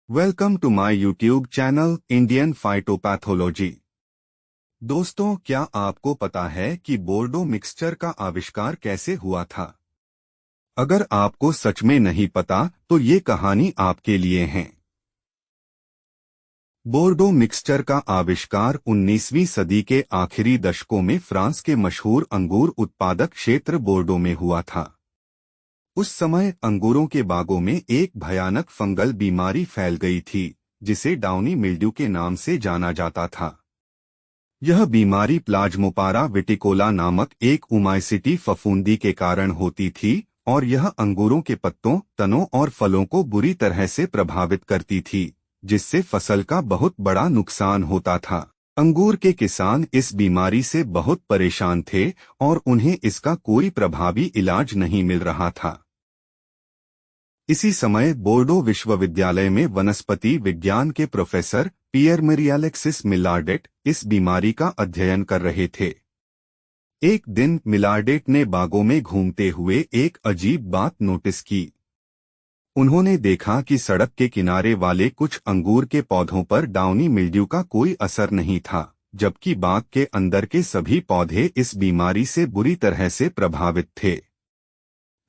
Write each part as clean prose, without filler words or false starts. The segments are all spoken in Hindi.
Welcome to my YouTube channel Indian phytopathology. दोस्तों, क्या आपको पता है कि बोर्डो मिक्सचर का आविष्कार कैसे हुआ था? अगर आपको सच में नहीं पता तो ये कहानी आपके लिए है। बोर्डो मिक्सचर का आविष्कार 19वीं सदी के आखिरी दशकों में फ्रांस के मशहूर अंगूर उत्पादक क्षेत्र बोर्डो में हुआ था। उस समय अंगूरों के बागों में एक भयानक फंगल बीमारी फैल गई थी, जिसे डाउनी मिल्ड्यू के नाम से जाना जाता था। यह बीमारी प्लाज्मोपारा विटिकोला नामक एक उमाइसिटी फफूंदी के कारण होती थी और यह अंगूरों के पत्तों, तनों और फलों को बुरी तरह से प्रभावित करती थी, जिससे फसल का बहुत बड़ा नुकसान होता था। अंगूर के किसान इस बीमारी से बहुत परेशान थे और उन्हें इसका कोई प्रभावी इलाज नहीं मिल रहा था। इसी समय बोर्डो विश्वविद्यालय में वनस्पति विज्ञान के प्रोफेसर पियर मेरी अलेक्सिस मिलार्डेट इस बीमारी का अध्ययन कर रहे थे। एक दिन मिलार्डेट ने बागों में घूमते हुए एक अजीब बात नोटिस की। उन्होंने देखा कि सड़क के किनारे वाले कुछ अंगूर के पौधों पर डाउनी मिल्ड्यू का कोई असर नहीं था, जबकि बाग के अंदर के सभी पौधे इस बीमारी से बुरी तरह से प्रभावित थे।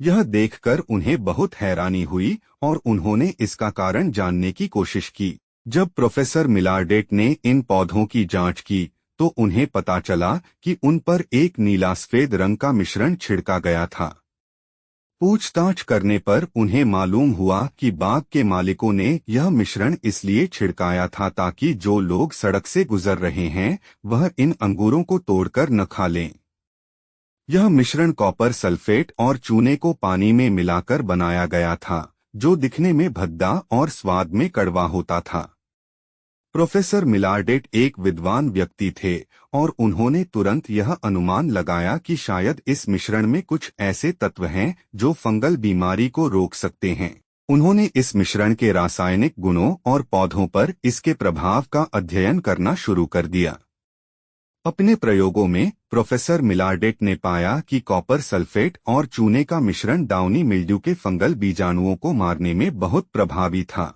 यह देखकर उन्हें बहुत हैरानी हुई और उन्होंने इसका कारण जानने की कोशिश की। जब प्रोफेसर मिलार्डेट ने इन पौधों की जांच की तो उन्हें पता चला कि उन पर एक नीला सफेद रंग का मिश्रण छिड़का गया था। पूछताछ करने पर उन्हें मालूम हुआ कि बाग के मालिकों ने यह मिश्रण इसलिए छिड़काया था ताकि जो लोग सड़क से गुजर रहे हैं वह इन अंगूरों को तोड़कर न खा लें। यह मिश्रण कॉपर सल्फेट और चूने को पानी में मिलाकर बनाया गया था, जो दिखने में भद्दा और स्वाद में कड़वा होता था। प्रोफेसर मिलार्डेट एक विद्वान व्यक्ति थे और उन्होंने तुरंत यह अनुमान लगाया कि शायद इस मिश्रण में कुछ ऐसे तत्व हैं जो फंगल बीमारी को रोक सकते हैं। उन्होंने इस मिश्रण के रासायनिक गुणों और पौधों पर इसके प्रभाव का अध्ययन करना शुरू कर दिया। अपने प्रयोगों में प्रोफेसर मिलार्डेट ने पाया कि कॉपर सल्फेट और चूने का मिश्रण डाउनी मिल्ड्यू के फंगल बीजाणुओं को मारने में बहुत प्रभावी था।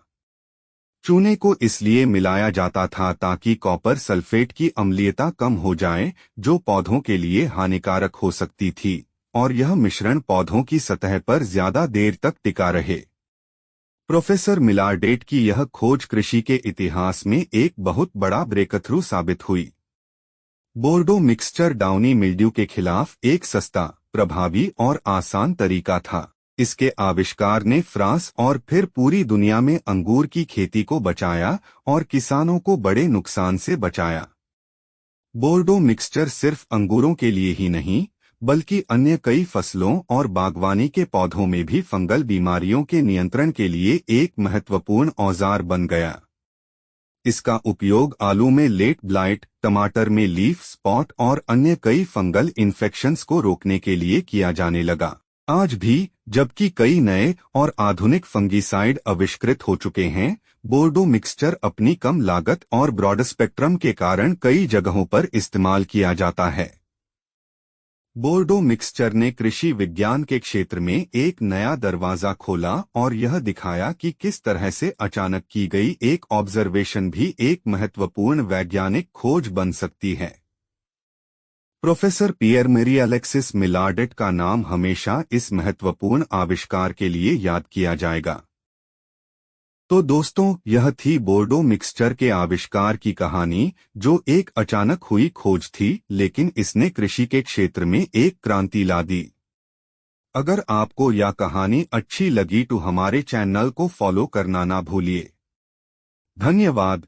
चूने को इसलिए मिलाया जाता था ताकि कॉपर सल्फेट की अम्लीयता कम हो जाए, जो पौधों के लिए हानिकारक हो सकती थी, और यह मिश्रण पौधों की सतह पर ज्यादा देर तक टिका रहे। प्रोफेसर मिलार्डेट की यह खोज कृषि के इतिहास में एक बहुत बड़ा ब्रेकथ्रू साबित हुई। बोर्डो मिक्सचर डाउनी मिल्ड्यू के खिलाफ एक सस्ता, प्रभावी और आसान तरीका था। इसके आविष्कार ने फ्रांस और फिर पूरी दुनिया में अंगूर की खेती को बचाया और किसानों को बड़े नुकसान से बचाया। बोर्डो मिक्सचर सिर्फ अंगूरों के लिए ही नहीं, बल्कि अन्य कई फसलों और बागवानी के पौधों में भी फंगल बीमारियों के नियंत्रण के लिए एक महत्वपूर्ण औजार बन गया। इसका उपयोग आलू में लेट ब्लाइट, टमाटर में लीफ स्पॉट और अन्य कई फंगल इन्फेक्शंस को रोकने के लिए किया जाने लगा। आज भी, जबकि कई नए और आधुनिक फंगिसाइड आविष्कृत हो चुके हैं, बोर्डो मिक्सचर अपनी कम लागत और ब्रॉड स्पेक्ट्रम के कारण कई जगहों पर इस्तेमाल किया जाता है। बोर्डो मिक्सचर ने कृषि विज्ञान के क्षेत्र में एक नया दरवाजा खोला और यह दिखाया कि किस तरह से अचानक की गई एक ऑब्जर्वेशन भी एक महत्वपूर्ण वैज्ञानिक खोज बन सकती है। प्रोफेसर पियर मेरी अलेक्सिस मिलार्डेट का नाम हमेशा इस महत्वपूर्ण आविष्कार के लिए याद किया जाएगा। तो दोस्तों, यह थी बोर्डो मिक्सचर के आविष्कार की कहानी, जो एक अचानक हुई खोज थी, लेकिन इसने कृषि के क्षेत्र में एक क्रांति ला दी। अगर आपको यह कहानी अच्छी लगी तो हमारे चैनल को फॉलो करना ना भूलिए। धन्यवाद।